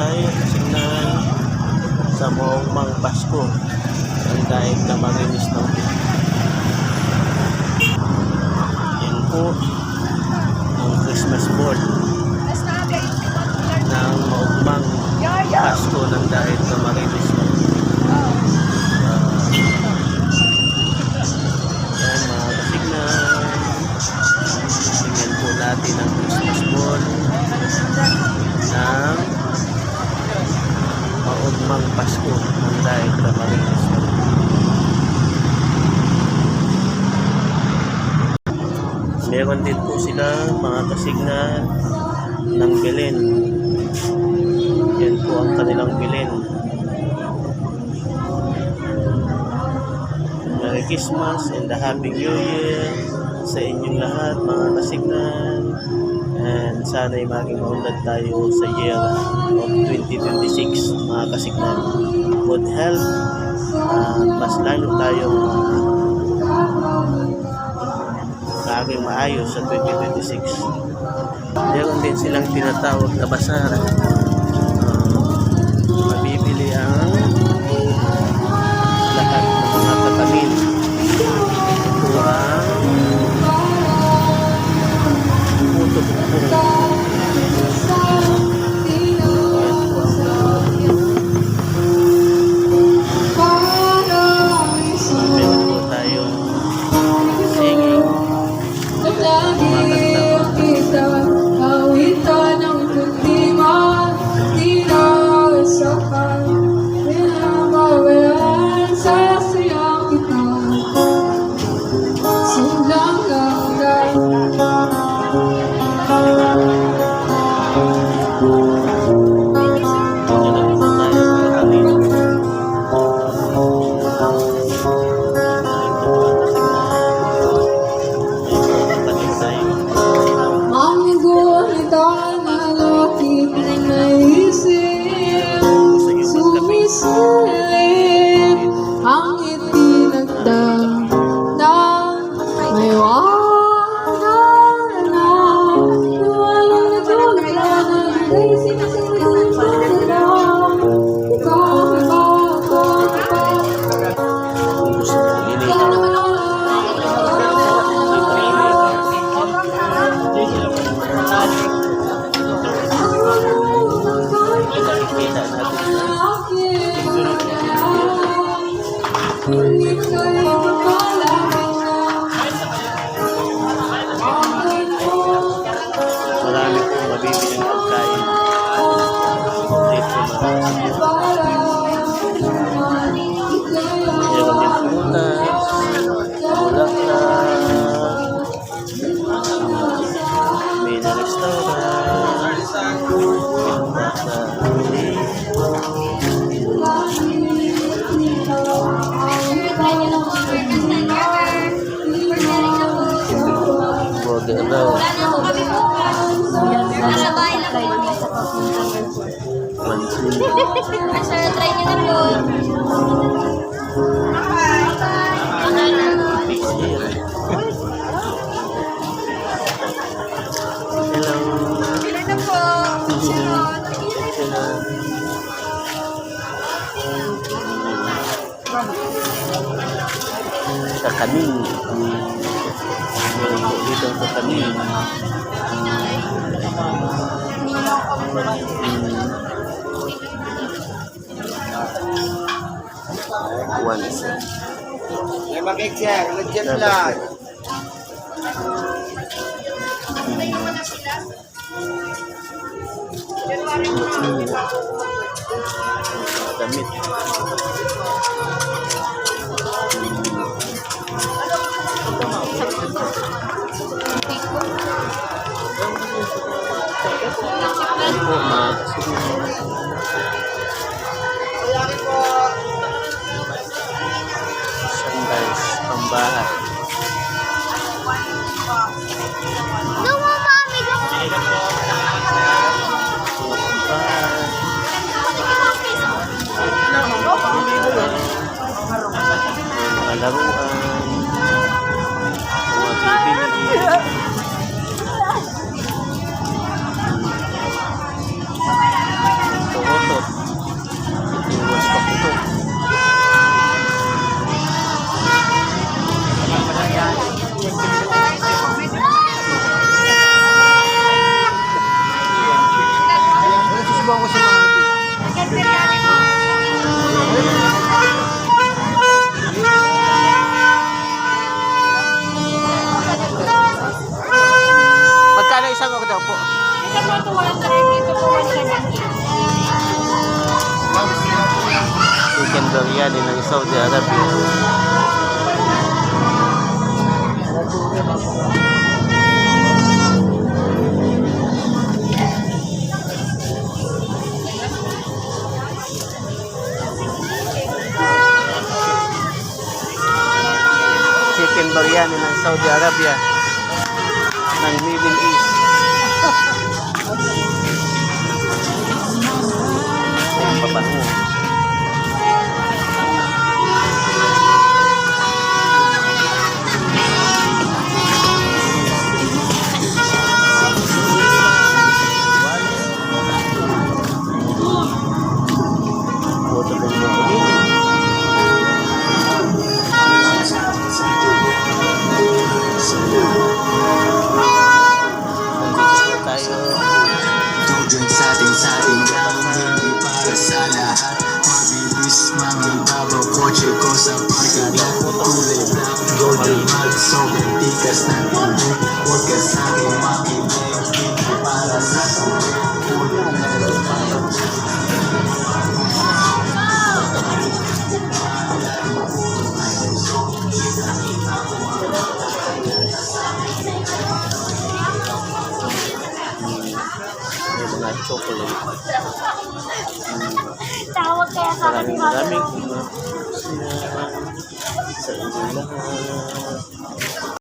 tayo kasignahan sa Maugmang Pasko ang daig na marinis ng pito. Yan po ang Christmas ball ng Maugmang Pasko ng daig na marinis ng pito. Yan mga kasignahan, tingnan po natin ang Christmas ball ng Maugmang Pasko ng daig na marinis ng pito. Meron din po sila mga kasignahan ng Belen. Yan po ang kanilang Belen. Merry Christmas and a Happy New Year sa inyong lahat mga kasignahan. And sana'y maging maunlad tayo sa year of 2026 mga kasignahan. Good health, mas lalo tayong maging maayos sa 2026. Meron din silang tinatawag na basar. Mabibili ang lahat ng mga katamin. Ito ang puto-puto. Marami pong mabibili ng pagkain dito meron din prutas, bulaklak, may na restaurant, nasa bahay lang po. Nasa try nyo na po. Hello. Ilan na po? Sa kanin. Dito sa kanin. Once. May mag-exer, legit lang. Damit. Sandals pambahay. No, mami, go. Mga laruan, mga bibili. Ito daw po. Ito po ito 130. Ito po 170. Chicken biryani ng Saudi Arabia. Chicken biryani ng Saudi Arabia ng Middle East. Ayan, papango. Foto din mo ko dito. Nandito po tayo. Tugyan sa ating lang, hindi para sa lahat. Mabilis, mangibabaw, kotse ko sa parking lot. Kulay black, golden mug, sobrang tikas na tindi. Huwag ka sa'kin makinig, hindi para sa sulit. Kulay na lumayan. May mga chocolate. Tawag kaya sa akin. Maraming sa inyong lahat.